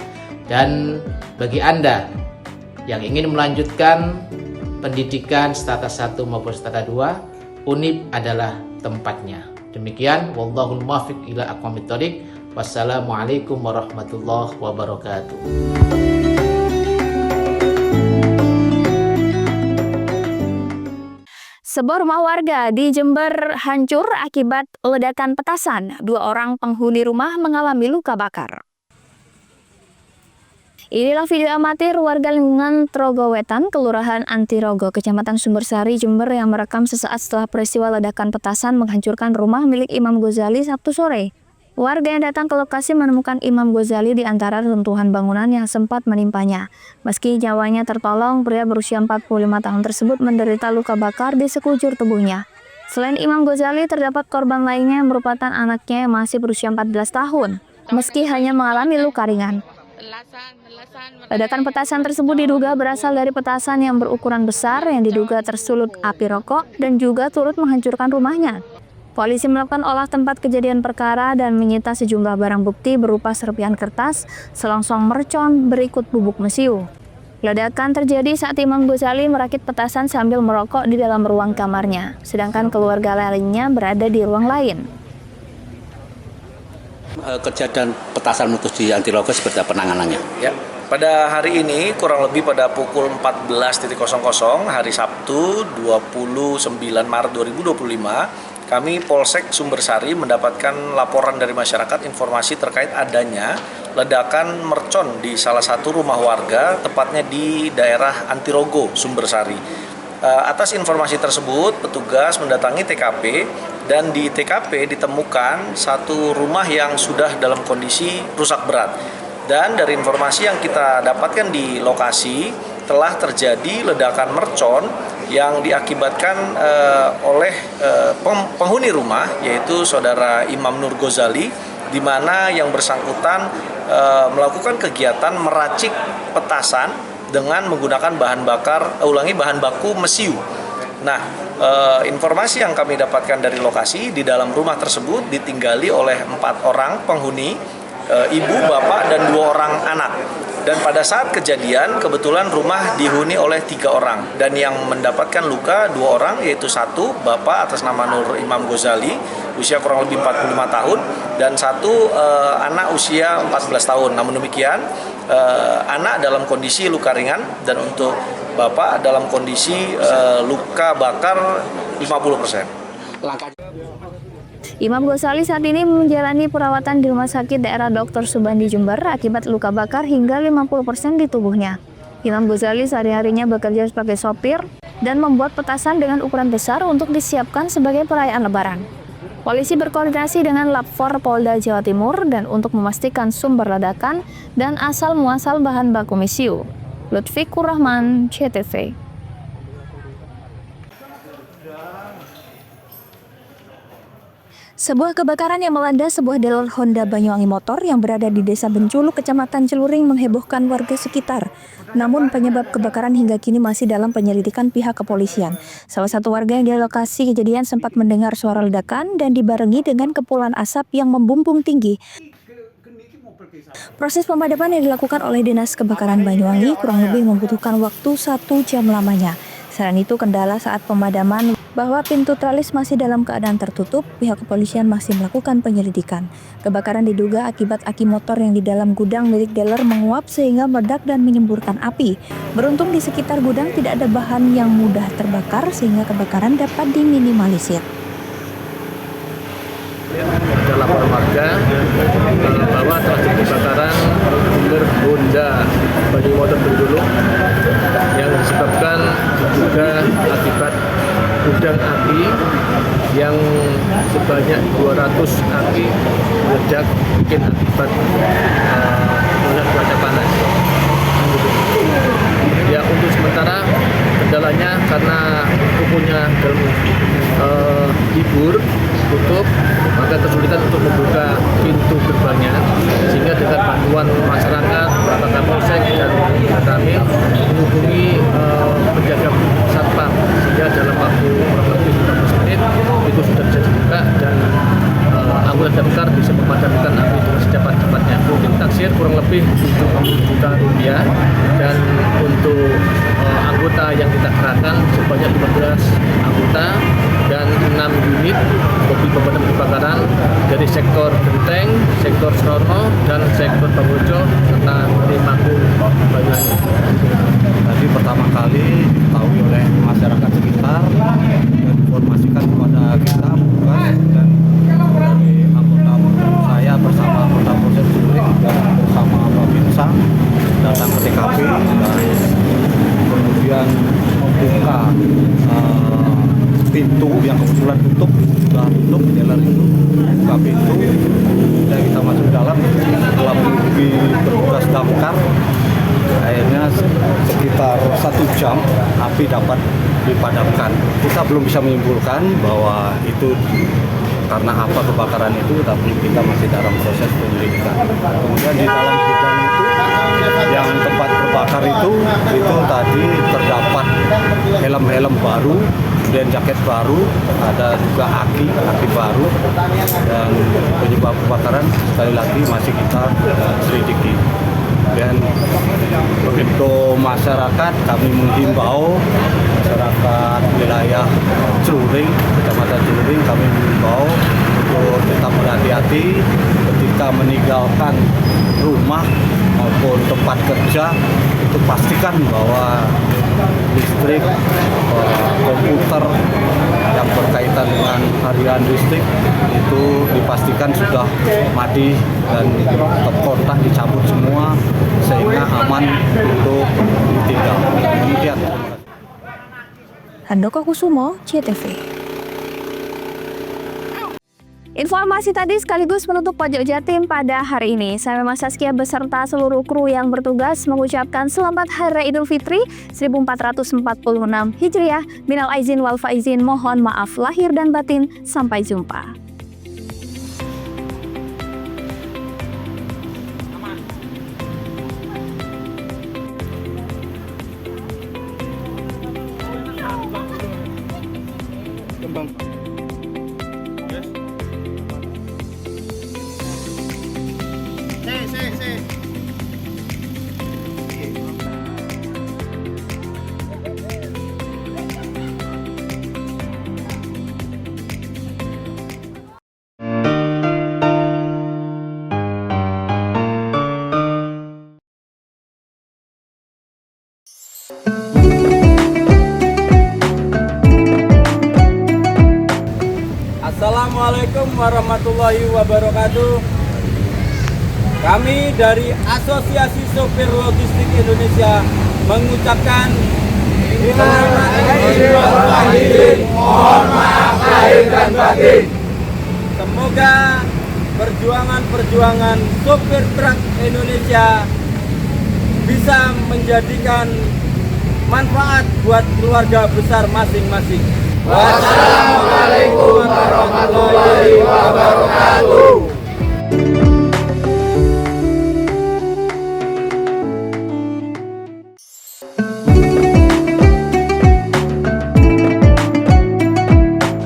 Dan bagi Anda yang ingin melanjutkan pendidikan status 1 maupun status 2, UNIB adalah tempatnya. Demikian, wallahul muwaffiq ila aqwamit thoriq. Wassalamualaikum warahmatullahi wabarakatuh. Sebuah rumah warga di Jember hancur akibat ledakan petasan. 2 orang penghuni rumah mengalami luka bakar. Inilah video amatir warga lingkungan Trogowetan, Kelurahan Antirogo, Kecamatan Sumbersari, Jember yang merekam sesaat setelah peristiwa ledakan petasan menghancurkan rumah milik Imam Ghazali Sabtu sore. Warga yang datang ke lokasi menemukan Imam Ghazali di antara runtuhan bangunan yang sempat menimpanya. Meski nyawanya tertolong, pria berusia 45 tahun tersebut menderita luka bakar di sekujur tubuhnya. Selain Imam Ghazali, terdapat korban lainnya yang merupakan anaknya yang masih berusia 14 tahun, meski hanya mengalami luka ringan. Ledakan petasan tersebut diduga berasal dari petasan yang berukuran besar yang diduga tersulut api rokok dan juga turut menghancurkan rumahnya. Polisi melakukan olah tempat kejadian perkara dan menyita sejumlah barang bukti berupa serpihan kertas, selongsong mercon, berikut bubuk mesiu. Ledakan terjadi saat Imam Ghazali merakit petasan sambil merokok di dalam ruang kamarnya, sedangkan keluarga lainnya berada di ruang lain. Kejadian petasan meletus di Antilogo seperti apa penanganannya? Ya, pada hari ini kurang lebih pada pukul 14.00 hari Sabtu 29 Maret 2025, kami Polsek Sumbersari mendapatkan laporan dari masyarakat informasi terkait adanya ledakan mercon di salah satu rumah warga, tepatnya di daerah Antirogo, Sumbersari. Atas informasi tersebut, petugas mendatangi TKP dan di TKP ditemukan satu rumah yang sudah dalam kondisi rusak berat. Dan dari informasi yang kita dapatkan di lokasi, telah terjadi ledakan mercon yang diakibatkan oleh penghuni rumah, yaitu saudara Imam Nur Ghazali, di mana yang bersangkutan melakukan kegiatan meracik petasan dengan menggunakan bahan baku mesiu. Nah, informasi yang kami dapatkan dari lokasi, di dalam rumah tersebut ditinggali oleh 4 orang penghuni, ibu, bapak, dan 2 orang anak. Dan pada saat kejadian, kebetulan rumah dihuni oleh 3 orang. Dan yang mendapatkan luka 2 orang, yaitu 1 bapak atas nama Nur Imam Ghazali, usia kurang lebih 45 tahun, dan 1 anak usia 14 tahun. Namun demikian, anak dalam kondisi luka ringan, dan untuk bapak dalam kondisi luka bakar 50%. Imam Ghazali saat ini menjalani perawatan di Rumah Sakit Daerah Dr. Subandi Jember akibat luka bakar hingga 50% di tubuhnya. Imam Ghazali sehari-harinya bekerja sebagai sopir dan membuat petasan dengan ukuran besar untuk disiapkan sebagai perayaan Lebaran. Polisi berkoordinasi dengan Lapfor Polda Jawa Timur dan untuk memastikan sumber ledakan dan asal-muasal bahan baku mesiu. Lutfikur Rahman, CTV. Sebuah kebakaran yang melanda sebuah dealer Honda Banyuwangi Motor yang berada di Desa Benculu, Kecamatan Celuring menghebohkan warga sekitar. Namun penyebab kebakaran hingga kini masih dalam penyelidikan pihak kepolisian. Salah satu warga yang di lokasi kejadian sempat mendengar suara ledakan dan dibarengi dengan kepulan asap yang membumbung tinggi. Proses pemadaman yang dilakukan oleh Dinas Kebakaran Banyuwangi kurang lebih membutuhkan waktu 1 jam lamanya. Selain itu, kendala saat pemadaman bahwa pintu tralis masih dalam keadaan tertutup, pihak kepolisian masih melakukan penyelidikan. Kebakaran diduga akibat aki motor yang di dalam gudang milik dealer menguap sehingga meledak dan menyemburkan api. Beruntung di sekitar gudang tidak ada bahan yang mudah terbakar sehingga kebakaran dapat diminimalisir. Ada laporan warga bahwa terjadi kebakaran dealer Honda Banyuwangi Motor Bengkulu yang disebabkan juga akibat gudang api yang sebanyak 200 api meledak mungkin akibat cuaca panas. Ya, untuk sementara kendalanya karena kukunya dalam libur tutup, maka kesulitan untuk membuka pintu gerbangnya, sehingga dengan bantuan masyarakat, Bapak Polsek dan kami menghubungi penjaga satpam, sehingga dalam waktu kurang lebih 15 menit itu sudah bisa dibuka dan anggota damkar bisa memadamkan api dengan secepat-cepatnya. Mungkin taksir kurang lebih 70 juta rupiah, dan untuk anggota yang kita kerahkan sebanyak 15 anggota dan 6 unit mobil pemadam kebakaran dari sektor Genteng, sektor Srono, dan sektor Banggojo serta Limaku Banyuwangi. Tadi pertama kali diketahui oleh masyarakat sekitar dan diinformasikan kepada kita petugas, dan dari anggota saya bersama anggota Polsek Celuring dan bersama Babinsa datang ke TKP dan kemudian membuka pintu yang kebetulan sudah tutup, dealer itu buka pintu, dan kita masuk dalam. Setelah menghubungi petugas damkar, akhirnya sekitar 1 jam api dapat dipadamkan. Kita belum bisa menyimpulkan bahwa itu karena apa kebakaran itu, tapi kita masih dalam proses penyelidikan. Kemudian di dalam gudang itu yang tempat terbakar itu tadi terdapat helm-helm baru, kemudian jaket baru, ada juga aki baru, dan penyebab kebakaran sekali lagi masih kita selidiki. Dan untuk masyarakat, kami menghimbau masyarakat wilayah Celuring, Kecamatan Celuring, kami menghimbau untuk tetap berhati-hati ketika meninggalkan rumah maupun tempat kerja. Itu pastikan bahwa listrik, komputer yang berkaitan dengan harian listrik itu dipastikan sudah mati dan kontak dicabut semua sehingga aman untuk ditinggal. Demikian. Handoko Kusumo, CTV. Informasi tadi sekaligus menutup Pojok Jatim pada hari ini. Saya Memang Saskia beserta seluruh kru yang bertugas mengucapkan selamat Hari Raya Idul Fitri 1446 Hijriah. Minal aizin wal faizin, mohon maaf lahir dan batin. Sampai jumpa. Assalamualaikum warahmatullahi wabarakatuh. Kami dari Asosiasi Sopir Logistik Indonesia mengucapkan mohon maaf lahir dan batin. Semoga perjuangan sopir truk Indonesia bisa menjadikan manfaat buat keluarga besar masing-masing. Wassalamualaikum warahmatullahi wabarakatuh.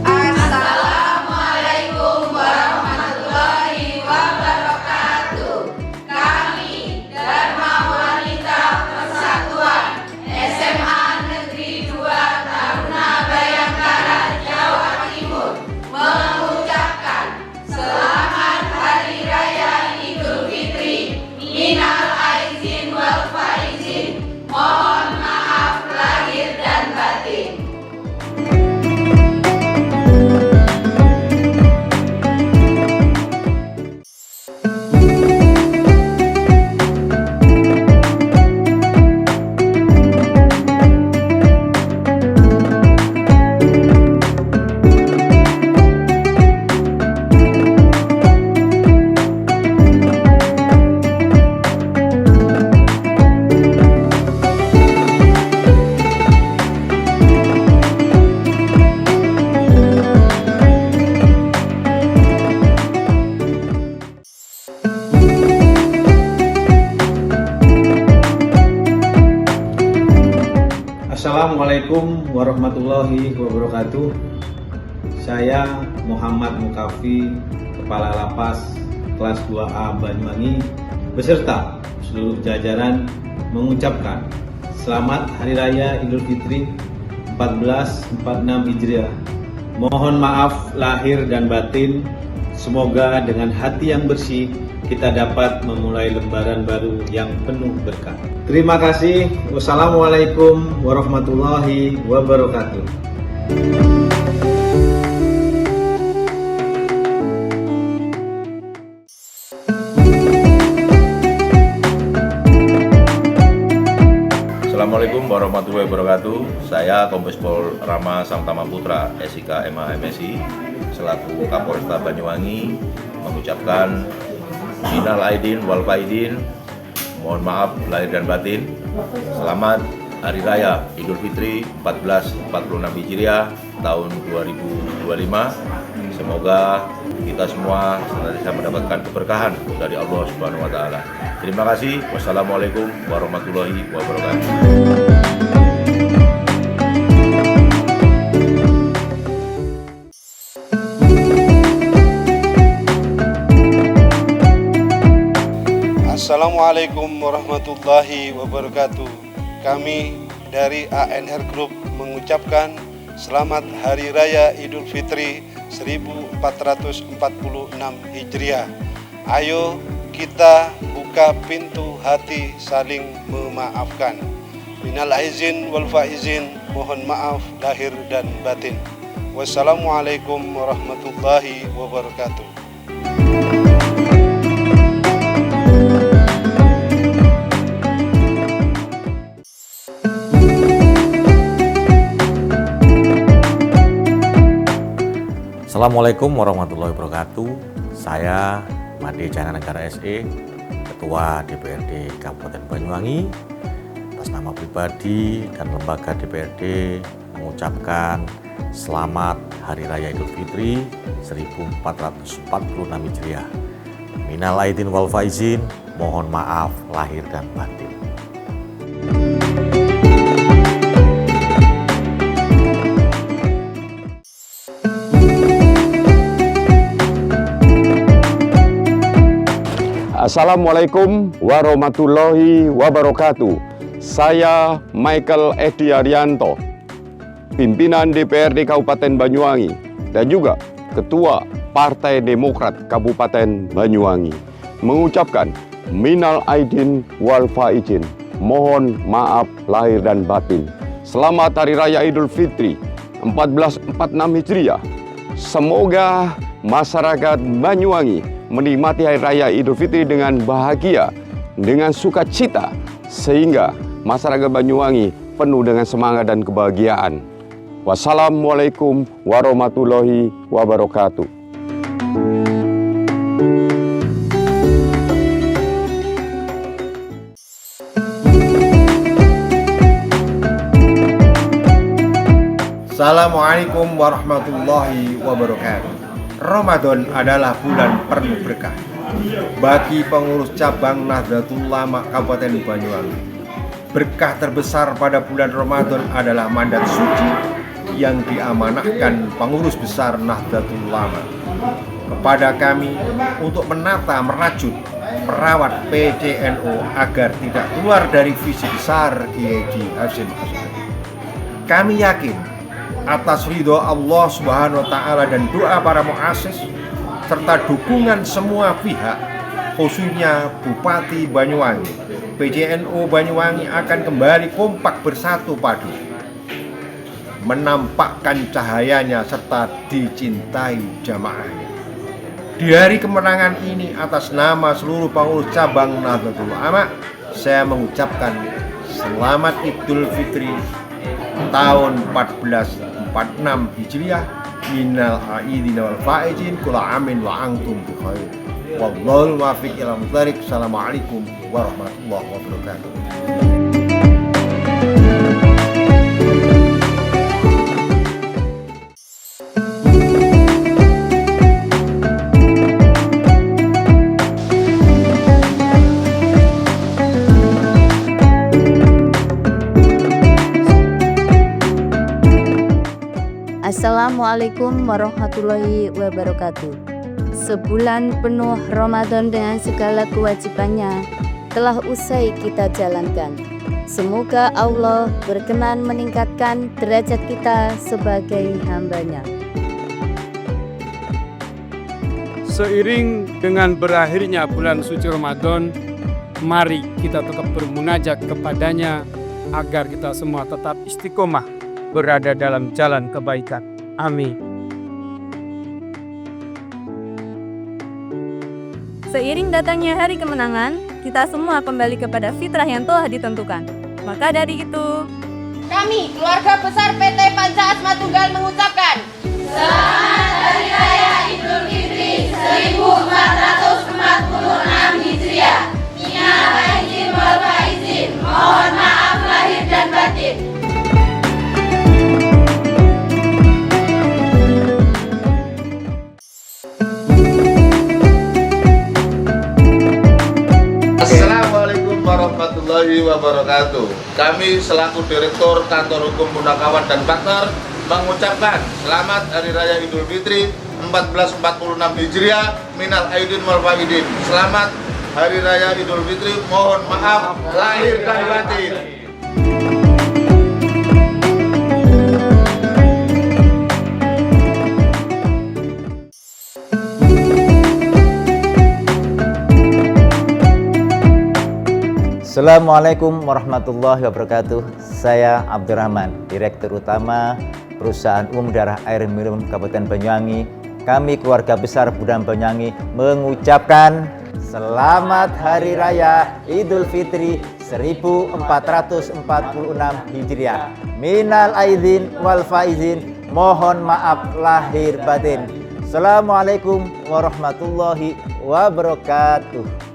Assalamualaikum warahmatullahi wabarakatuh. Kami Dharma Wanita Persatuan SMA Negeri 2 Taruna Bayangkara Jawa Timur mengucapkan selamat Hari Raya Idul Fitri. Minal aizin wal faizin. Mohon maaf lahir dan batin. Assalamualaikum warahmatullahi wabarakatuh. Saya Muhammad Mukafi, Kepala Lapas kelas 2A Banyuwangi beserta seluruh jajaran mengucapkan selamat Hari Raya Idul Fitri 1446 Hijriah. Mohon maaf lahir dan batin. Semoga dengan hati yang bersih kita dapat memulai lembaran baru yang penuh berkah. Terima kasih. Wassalamualaikum warahmatullahi wabarakatuh. Assalamualaikum warahmatullahi wabarakatuh. Saya Kombes Pol Rama Samtama Putra, SIK MA MSI, selaku Kapolresta Banyuwangi mengucapkan minal aidin wal faizin, mohon maaf lahir dan batin. Selamat Hari Raya Idul Fitri 1446 Hijriah tahun 2025. Semoga kita semua senantiasa mendapatkan keberkahan dari Allah Subhanahu wa taala. Terima kasih. Wassalamualaikum warahmatullahi wabarakatuh. Assalamualaikum warahmatullahi wabarakatuh. Kami dari ANR Group mengucapkan selamat Hari Raya Idul Fitri 1446 Hijriah. Ayo kita buka pintu hati saling memaafkan. Minal aizin wal faizin, mohon maaf lahir dan batin. Wassalamualaikum warahmatullahi wabarakatuh. Assalamualaikum warahmatullahi wabarakatuh. Saya Made Cananegara SE, Ketua DPRD Kabupaten Banyuwangi, atas nama pribadi dan lembaga DPRD mengucapkan selamat Hari Raya Idul Fitri 1446 Hijriah. Minal aidin wal faizin, mohon maaf lahir dan batin. Assalamualaikum warahmatullahi wabarakatuh. Saya Michael Edi Arianto, pimpinan DPRD Kabupaten Banyuwangi dan juga Ketua Partai Demokrat Kabupaten Banyuwangi, mengucapkan minal aidin wal faizin, mohon maaf lahir dan batin. Selamat Hari Raya Idul Fitri 1446 Hijriah. Semoga masyarakat Banyuwangi menikmati Hari Raya Idul Fitri dengan bahagia, dengan sukacita, sehingga masyarakat Banyuwangi penuh dengan semangat dan kebahagiaan. Wassalamualaikum warahmatullahi wabarakatuh. Assalamualaikum warahmatullahi wabarakatuh. Ramadan adalah bulan penuh berkah bagi pengurus cabang Nahdlatul Ulama Kabupaten Banyuwangi. Berkah terbesar pada bulan Ramadan adalah mandat suci yang diamanahkan pengurus besar Nahdlatul Ulama kepada kami untuk menata, merajut, merawat PCNO agar tidak keluar dari visi besar Kiai Hasyim Asy'ari. Kami yakin atas ridho Allah Subhanahu wa Ta'ala dan doa para muassis serta dukungan semua pihak, khususnya Bupati Banyuwangi, PCNO Banyuwangi akan kembali kompak bersatu padu, menampakkan cahayanya serta dicintai jamaahnya. Di hari kemenangan ini, atas nama seluruh pengurus cabang Nahdlatul Ulama, saya mengucapkan selamat Idul Fitri tahun 1446 Hijriah. Minal aidin wal faizin, kula amin wa antum bi khair. Wallahul muwaffiq ila thariq. Assalamualaikum warahmatullahi wabarakatuh. Assalamualaikum warahmatullahi wabarakatuh. Sebulan penuh Ramadan dengan segala kewajibannya telah usai kita jalankan. Semoga Allah berkenan meningkatkan derajat kita sebagai hamba-Nya. Seiring dengan berakhirnya bulan suci Ramadan, mari kita tetap bermunajat kepadanya agar kita semua tetap istiqomah berada dalam jalan kebaikan. Amin. Seiring datangnya hari kemenangan, kita semua kembali kepada fitrah yang telah ditentukan. Maka dari itu, kami, keluarga besar PT Panca Asma Tunggal mengucapkan Selamat Hari Raya Idul Fitri 1446 Hijriah. Minal aidin wal faizin, mohon maaf lahir dan batin. Assalamualaikum warahmatullahi wabarakatuh. Kami selaku Direktur Kantor Hukum Punakawan dan Partner mengucapkan selamat Hari Raya Idul Fitri 1446 Hijriah. Minal aidin wal faizin. Selamat Hari Raya Idul Fitri. Mohon maaf lahir dan batin. Assalamualaikum warahmatullahi wabarakatuh. Saya Abdurrahman, Direktur Utama Perusahaan Umum Daerah Air Minum Kabupaten Banyuwangi. Kami keluarga besar Budam Banyuwangi mengucapkan Selamat Hari Raya Idul Fitri 1446 Hijriah. Minal aidin wal faizin. Mohon maaf lahir batin. Assalamualaikum warahmatullahi wabarakatuh.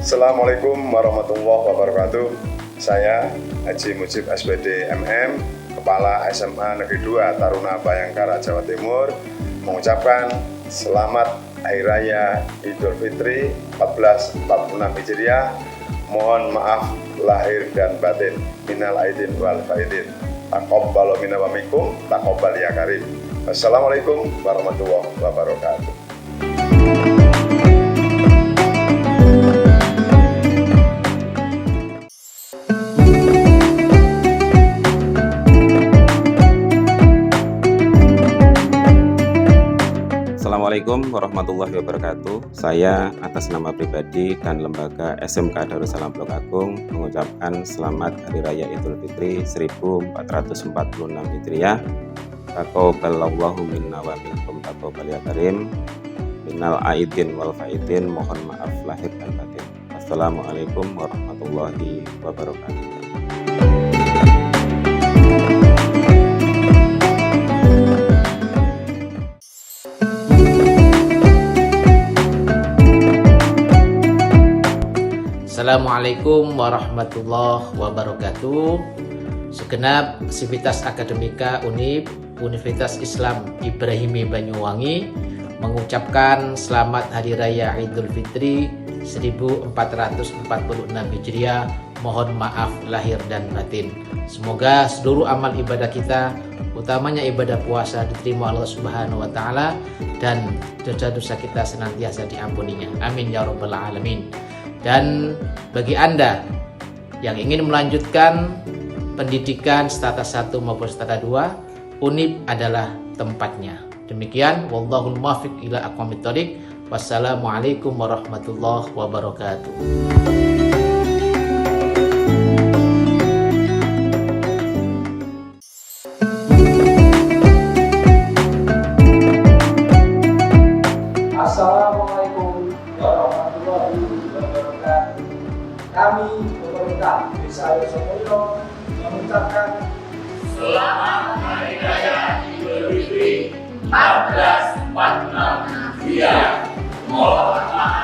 Assalamualaikum warahmatullahi wabarakatuh. Saya Haji Mujib SPD MM, Kepala SMA Negeri 2 Taruna Bayangkara Jawa Timur, mengucapkan Selamat Hari Raya Idul Fitri 1446 Hijriah. Mohon maaf lahir dan batin. Minal aidin wal faidin. Taqabbal minna wa minkum, taqabbal ya karim. Assalamualaikum warahmatullahi wabarakatuh. Assalamualaikum warahmatullahi wabarakatuh. Saya atas nama pribadi dan lembaga SMK Darussalam Blok Agung mengucapkan Selamat Hari Raya Idul Fitri 1446 Hijriah. Taqabbalallahu minna wa minkum, taqabbal ya karim. Minal aidin wal faidin. Mohon maaf lahir dan batin. Assalamualaikum warahmatullahi wabarakatuh. Assalamualaikum warahmatullahi wabarakatuh. Segenap sivitas akademika UNIP, Universitas Islam Ibrahimi Banyuwangi, mengucapkan Selamat Hari Raya Idul Fitri 1446 Hijriah. Mohon maaf lahir dan batin. Semoga seluruh amal ibadah kita, utamanya ibadah puasa, diterima Allah Subhanahu wa Ta'ala, dan dosa-dosa kita senantiasa diampuninya. Amin ya rabbal alamin. Dan bagi Anda yang ingin melanjutkan pendidikan status 1 maupun status 2, UNIP adalah tempatnya. Demikian, wallahul muwaffiq ila aqwamit thoriq. Wassalamualaikum warahmatullahi wabarakatuh. Assalamualaikum warahmatullahi wabarakatuh. Kami pemerintah Desa Yosomoyo mengucapkan Selamat Hari Raya Idul Fitri 1446 Hijriah. Mohon maaf